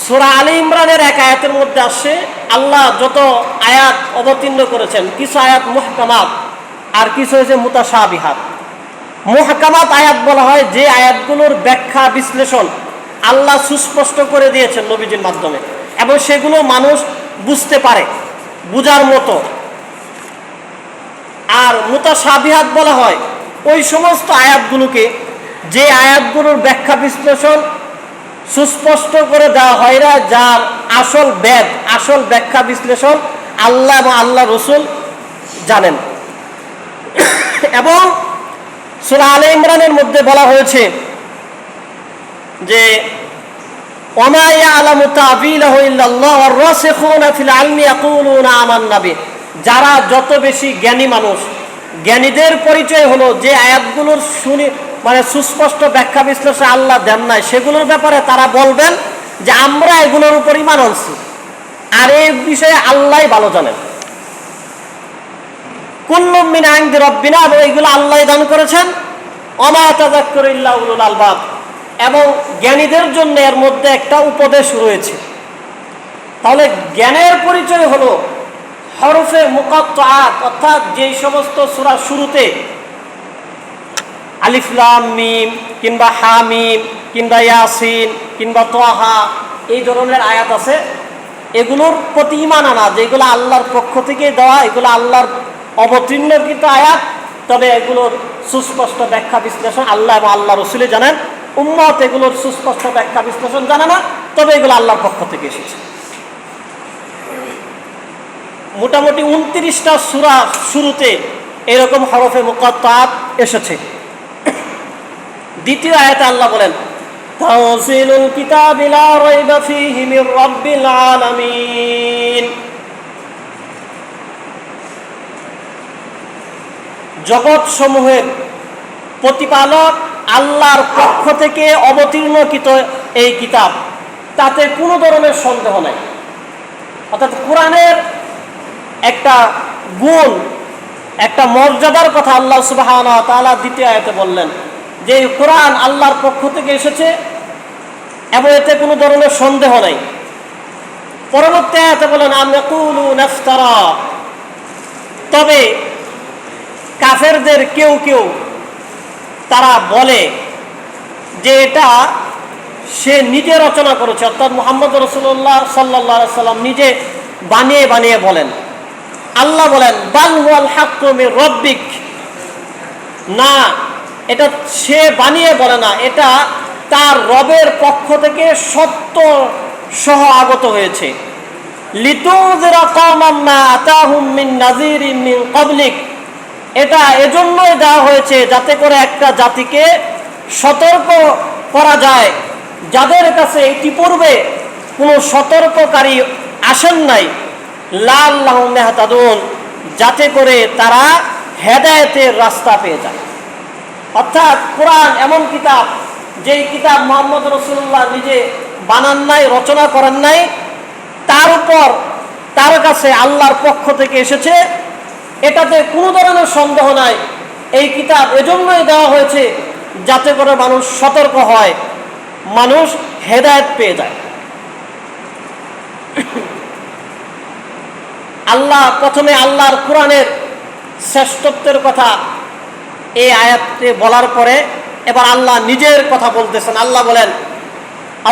সূরা আলে ইমরানের এক আয়াতের মধ্যে আসে আল্লাহ যত আয়াত অবতীর্ণ করেছেন, কিছু আয়াত মুহকামাত আর কিছু হয়েছে মুতাশাবিহাত। মুহকামাত আয়াত বলা হয় যে আয়াতগুলোর ব্যাখ্যা বিশ্লেষণ আল্লাহ সুস্পষ্ট করে দিয়েছেন নবীজির মাধ্যমে, এবং সেগুলো মানুষ বুঝতে পারে, বুঝার মতো। আর মুতাশাবিহাত বলা হয় ওই সমস্ত আয়াতগুলোকে যে আয়াতগুলোর ব্যাখ্যা বিশ্লেষণ সুস্পষ্ট করে দেওয়া হয় না, যার আসল আসল ব্যাখ্যা বিশ্লেষণ আল্লাহ এবং আল্লাহ রসুল জানেন। এবং সূরা আলে ইমরানের মধ্যে বলা হয়েছে যে ওমা ইয়ালামু তা'বীলাহু ইল্লাল্লাহ ওয়ার রাসিখুনা ফিল ইলমি ইয়াকুলুনা আমান্না বিহি। যারা যত বেশি জ্ঞানী মানুষ, জ্ঞানীদের পরিচয় হলো যে আয়াতগুলোর সুস্পষ্ট ব্যাখ্যা বিশ্লেষণ আল্লাহ দেন নাই, সেগুলোর ব্যাপারে তারা বলবেন যে আমরা এগুলোর উপর ঈমান আনছি, আর এই বিষয়ে আল্লাহই ভালো জানেন। কুল্লুম মিন ইনদি রাব্বিনা, এবং এইগুলো আল্লাহই দান করেছেন। ওমা তাযাক্কারু ইল্লা উলুল আলবাব, এবং জ্ঞানীদের জন্য এর মধ্যে একটা উপদেশ রয়েছে। তাহলে জ্ঞানের পরিচয় হলো হরফে মুকাত্তাআত, অর্থাৎ যেই সমস্ত সূরা শুরুতে আলিফ লাম মিম কিংবা হামিম কিংবা ইয়াসিন কিংবা তাহা এই ধরনের আয়াত আছে, এগুলোর প্রতি ঈমান আনা, যেগুলো আল্লাহর পক্ষ থেকে দেওয়া, এগুলো আল্লাহর অবতীর্ণকৃত আয়াত, তবে এগুলোর সুস্পষ্ট ব্যাখ্যা বিশ্লেষণ আল্লাহ এবং আল্লাহ রসুল জানেন। উম্মত এগুলোর সুস্পষ্ট ব্যাখ্যা বিশ্লেষণ জানে না, তবে এগুলো আল্লাহর পক্ষ থেকে এসেছে। মোটামুটি 29টা সূরা শুরুতে এরকম হরফে মুকাত্তাআত এসেছে। দ্বিতীয় আয়াতে আল্লাহ বলেন তানজিলুল কিতাবি লা রাইবা ফীহি মির রাব্বিল আলামিন। জগৎ সমূহের প্রতিপালক আল্লাহর পক্ষ থেকে অবতীর্ণকৃত এই কিতাব, তাতে কোনো ধরনের সন্দেহ নাই। অর্থাৎ কোরআনের একটা গুণ, একটা মর্যাদার কথা আল্লাহ সুবহানাহু ওয়া তাআলা দ্বিতীয় আয়াতে বললেন যে এই কোরআন আল্লাহর পক্ষ থেকে এসেছে এবং এতে কোনো ধরনের সন্দেহ নাই। পরবর্তী আয়াতে বলেন আম ইয়াকুলুনা ইফতারা, তবে কাফেরদের কেউ কেউ তারা বলে যে এটা সে নিজে রচনা করেছে, অর্থাৎ মুহাম্মদ রাসূলুল্লাহ সাল্লাল্লাহু আলাইহি সাল্লাম নিজে বানিয়ে বানিয়ে বলেন। আল্লাহ বলেন বাল হুয়াল হাক্কু মির রাব্বিক, না, এটা সে বানিয়ে বলে না, এটা তার রবের পক্ষ থেকে সত্য সহ আগত হয়েছে। লিতুযিরা কওমান মা আতাহুম মিন নাযিরিন মিন ক্বাবলিক, এটা এজন্যই দেওয়া হয়েছে যাতে করে একটা জাতিকে সতর্ক করা যায় যাদের কাছে ইতিপূর্বে কোনো সতর্ককারী আসেন নাই, লাআল্লাহুম ইয়াহতাদুন, যাতে করে তারা হেদায়েতের রাস্তা পেয়ে যায়। অর্থাৎ কোরআন এমন কিতাব, যেই কিতাব মুহাম্মদ রাসূলুল্লাহ নিজে বানান নাই, রচনা করেন নাই, তার উপর তার কাছে আল্লাহর পক্ষ থেকে এসেছে, এটাতে কোনো ধরনের সন্দেহ নাই। এই কিতাব এজন্যই দেওয়া হয়েছে যাতে করে মানুষ সতর্ক হয়, মানুষ হেদায়েত পেয়ে যায়। আল্লাহ প্রথমে আল্লাহর কোরআনের শ্রেষ্ঠত্বের কথা এই আয়াতে বলার পরে এবার আল্লাহ নিজের কথা বলতেছেন। আল্লাহ বলেন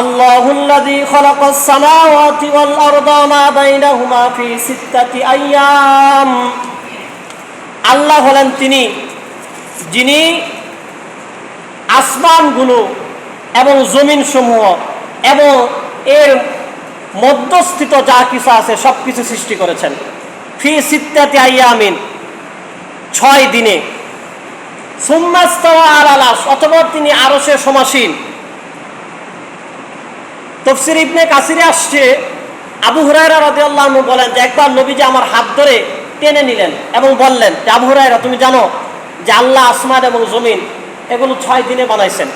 আল্লাহুল্লাযী খালাকাস সামাওয়াতি ওয়াল আরদা ওয়া মা বাইনাহুমা ফি সিত্তাতি আইয়াম, আল্লাহ হলেন তিনি যিনি আসমানগুলো এবং জমিন সমূহ এবং এর মধ্যস্থিত যা কিছু আছে সব কিছু সৃষ্টি করেছেন। ফি সিত্তাতি আইয়ামিন, 6 দিনে। সুম্মা ইস্তাওয়া আলাল আরশ, অতঃপর তিনি আরশে সমাসীন। তাফসীর ইবনে কাসিরে আসছে আবু হুরায়রা রাদিয়াল্লাহু আনহু বলেন যে একবার নবীজি আমার হাত ধরে টেনে নিলেন এবং বললেন যে আবু হুরায়রা, তুমি জানো যে আল্লাহ আসমান এবং জমিন এগুলো 6 দিনে বানাইছেন।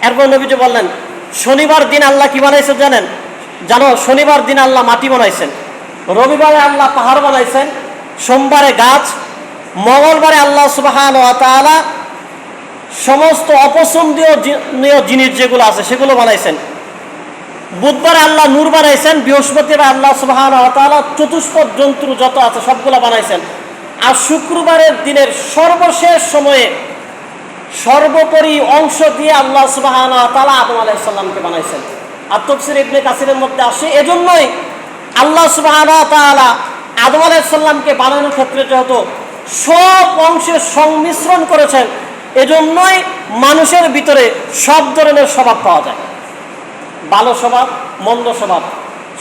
এরপর নবীজি বললেন শনিবার দিন আল্লাহ কি বানাইছেন জানো? শনিবার দিন আল্লাহ মাটি বানাইছেন, রবিবারে আল্লাহ পাহাড় বানাইছেন, সোমবারে গাছ, মঙ্গলবারে আল্লাহ সুবহানাহু ওয়া তাআলা সমস্ত অপছন্দনীয় জিনিস যেগুলো আছে সেগুলো বানাইছেন, বুধবারে আল্লাহ নূর বানাইছেন, বৃহস্পতিবার আল্লাহ সুবহানাহু ওয়া তাআলা চতুষ্পদ জন্তু যত আছে সবগুলো বানাইছেন, আর শুক্রবারের দিনের সর্বশেষ সময়ে সর্বোপরি অংশ দিয়ে আল্লাহ সুবহানাহু ওয়া তাআলা আদম আলাইহিস সালামকে বানাইছেন। আর তাফসীর ইবনে কাসিরের মধ্যে আসে এজন্যই আল্লাহ সুবহানাহু ওয়া তাআলা আদম আলাইহিস সালামকে বানানোর ক্ষেত্রে যেহেতু সব অংশের সংমিশ্রণ করেছেন, এজন্যই মানুষের ভিতরে সব ধরনের স্বভাব পাওয়া যায়। ভালো স্বভাব, মন্দ স্বভাব,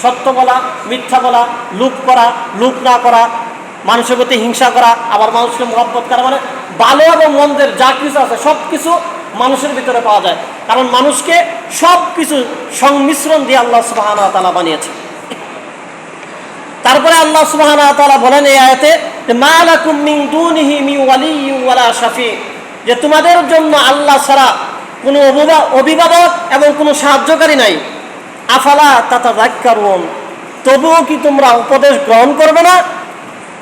সত্য বলা, মিথ্যা বলা, লুপ করা, লুপ না করা, মানুষের প্রতি হিংসা করা, আবার মানুষকে মহব্বত করা, মানে ভালো এবং মন্দের যা কিছু আছে সব কিছু মানুষের ভিতরে পাওয়া যায়, কারণ মানুষকে সব কিছু সংমিশ্রণ দিয়ে আল্লাহ সুবহানাহু ওয়া তাআলা বানিয়েছে। তারপরে আল্লাহ সুবহানাহু ওয়া তাআলা বলেন এই আয়াতে মা লাকুম মিন দুনিহি মিন ওয়ালিয়্যিন ওয়ালা শাফি, যে তোমাদের জন্য আল্লাহ ছাড়া কোনো অভিভাবক এবং কোনো সাহায্যকারী নাই। আফালা তাতাযাক্কারুন, তবুও কি তোমরা উপদেশ গ্রহণ করবে না?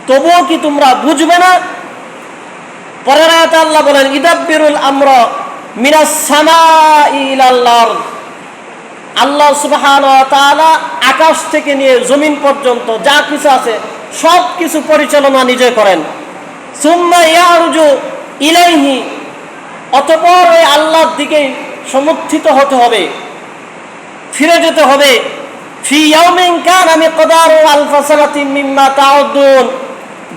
তবুও কি তোমরা বুঝবে না? পরের আয়াতে আল্লাহ বলেন ইদাব্বিরুল আমরা মিনাস সামাই ইলাল আরদ, আল্লাহ সুবহানাহু ওয়া তাআলা আকাশ থেকে নিয়ে জমিন পর্যন্ত যা কিছু আছে সব কিছু পরিচালনা নিজে করেন। সুম্মা ইয়ারজু ইলাইহি, অতঃপর ওই আল্লাহর দিকে সমুত্থিত হতে হবে, ফিরে যেতে হবে। ফি ইয়াউমিন কানা মিকদারু আলফা সানাতিন মিম্মা তাউদ্দুন,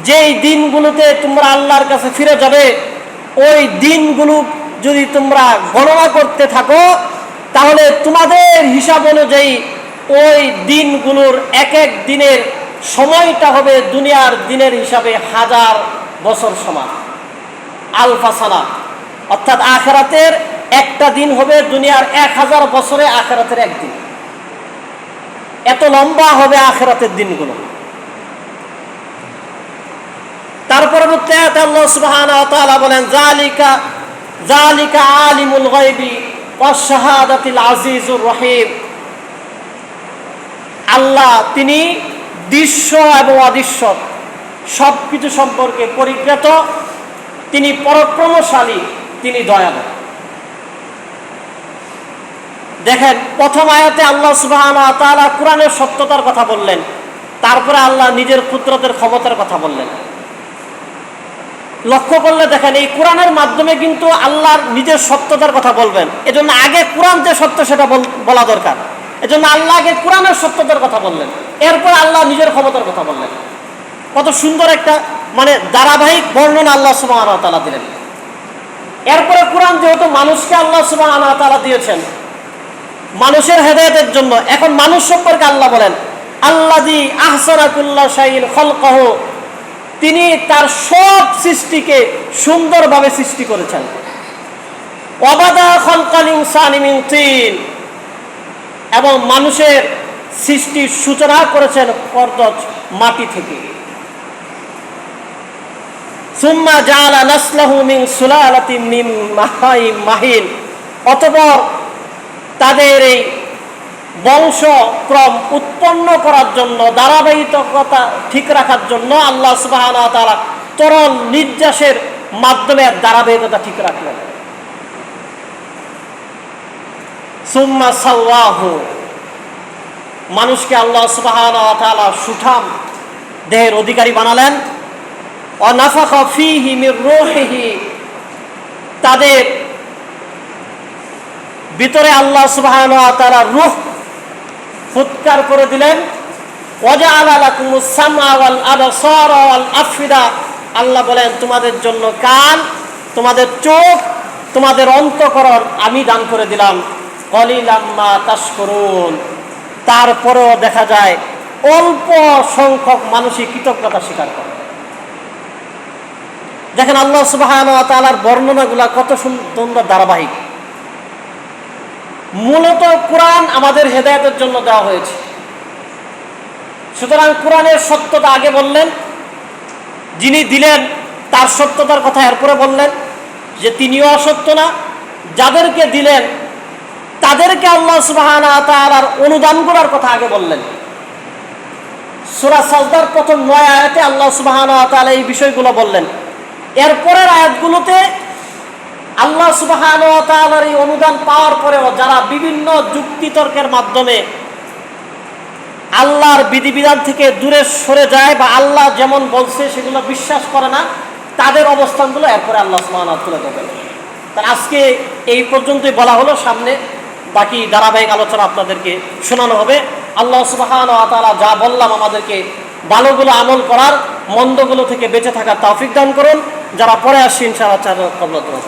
যেই দিনগুলোতে তোমরা আল্লাহর কাছে ফিরে যাবে ওই দিনগুলো যদি তোমরা গণনা করতে থাকো তাহলে তোমাদের হিসাব অনুযায়ী ওই দিনগুলোর এক এক দিনের সময়টা হবে দুনিয়ার দিনের হিসাবে 1000 বছর সমান। আলফা সানা, অর্থাৎ আখিরাতের একটা দিন হবে দুনিয়ার 1000 বছরে আখিরাতের একদিন। এত লম্বা হবে আখিরাতের দিনগুলো। তার পরবর্তী আয়াতে আল্লাহ সুবহানাহু ওয়া তাআলা বলেন, জালিকা আলিমুল গায়বি ওয়াশ শাহাদাতিল আজিজুর রহিম। আল্লাহ তিনি দৃশ্য এবং অদৃশ্য সবকিছু সম্পর্কে পরিজ্ঞাত, তিনি পরাক্রমশালী, তিনি দয়ালু। দেখেন, প্রথম আয়াতে আল্লাহ সুবহানাহু ওয়া তাআলা কোরআনের সত্যতার কথা বললেন, তারপরে আল্লাহ নিজের কুদরতের ক্ষমতার কথা বললেন। লক্ষ্য করলে দেখেন, এই কোরআনের মাধ্যমে কিন্তু আল্লাহর নিজের সত্যতার কথা বলবেন। এজন্য আগে কোরআন যে সত্য সেটা বলা দরকার। এজন্য আল্লাহ আগে কোরআনের সত্যতার কথা বললেন, এরপর আল্লাহ নিজের ক্ষমতার কথা বললেন। কত সুন্দর একটা ধারাবাহিক বর্ণনা আল্লাহ সুবহানাহু ওয়া তাআলা দিলেন। এরপরে কোরআন যেহেতু মানুষকে আল্লাহ সুবহানাহু ওয়া তাআলা দিয়েছেন মানুষের হেদায়েতের জন্য, এখন মানুষ সম্পর্কে আল্লাহ বলেন, আল্লাযী আহসানা কুল্লা শাইইন খালকাহু, তিনি তার সব সৃষ্টিকে সুন্দরভাবে সৃষ্টি করেছেন। ওয়াবাদা খালকাল ইনসানি মিন তিন, এবং মানুষের সৃষ্টির সূচনা করেছেন ফরদজ মাটি থেকে। সুম্মা জাআলা নাসলাহু মিন সুলালাতিন মিন মাইন মাহিন, অতঃপর তাদের এই বংশক্রম উৎপন্ন করার জন্য, ধারাবাহিকতা ঠিক রাখার জন্য আল্লাহ সুবহানাহু ওয়া তাআলা তরল নির্যাসের মাধ্যমে ধারাবাহিকতা ঠিক রাখলেন। সুম্মা সাওয়াহু, মানুষকে আল্লাহ সুবহানাহু ওয়া তাআলা সুঠাম দেহের অধিকারী বানালেন। ওয়া নাফাখা ফীহি মির রূহিহি, তাদের ভিতরে আল্লাহ সুবহানাহু ওয়া তাআলা রূহ ফুৎকার করে দিলেন। ওয়াজআলা লাকুমুস সামআ ওয়াল আবসারা ওয়াল আফইদা, আল্লাহ বলেন তোমাদের জন্য কান, তোমাদের চোখ, তোমাদের অন্তঃকরণ আমি দান করে দিলাম। কলিলাম মা তাশকুরুন, তারপরেও দেখা যায় অল্প সংখ্যক মানুষই কৃতজ্ঞতা স্বীকার করে। দেখেন আল্লাহ সুবহানাহু ওয়া তাআলার বর্ণনাগুলা কত সুন্দর ধারাবাহিক। মূলত কোরআন আমাদের হেদায়েতের জন্য দেওয়া হয়েছে, সুতরাং কোরআনের সত্যতা আগে বললেন, যিনি দিলেন তার সত্যতার কথা এরপরে বললেন যে তিনিও অসত্য না, যাদেরকে দিলেন তাদেরকে আল্লাহ সুবহানাহু ওয়া তাআলার অনুদানগুলোর কথা আগে বললেন। সূরা সাজদার প্রথম 9 আয়াতে আল্লাহ সুবহানাহু ওয়া তাআলা এই বিষয়গুলো বললেন। এরপরের আয়াতগুলোতে আল্লাহ সুবহানাহু ওয়া তাআলার এই অনুদান পাওয়ার পরেও যারা বিভিন্ন যুক্তিতর্কের মাধ্যমে আল্লাহর বিধিবিধান থেকে দূরে সরে যায় বা আল্লাহ যেমন বলছে সেগুলো বিশ্বাস করে না, তাদের অবস্থানগুলো এরপরে আল্লাহ সুবহানাহু ওয়া তাআলা তুলে ধরবেন। তাই আজকে এই পর্যন্তই বলা হলো, সামনে বাকি ধারাবাহিক আলোচনা আপনাদেরকে শোনানো হবে। আল্লাহ সুবহানাহু ওয়া তাআলা যা বললাম আমাদেরকে ভালোগুলো আমল করার, মন্দগুলো থেকে বেঁচে থাকার তৌফিক দান করুন। যারা পরে আসছি ইনশাআল্লাহ কবুল করুন।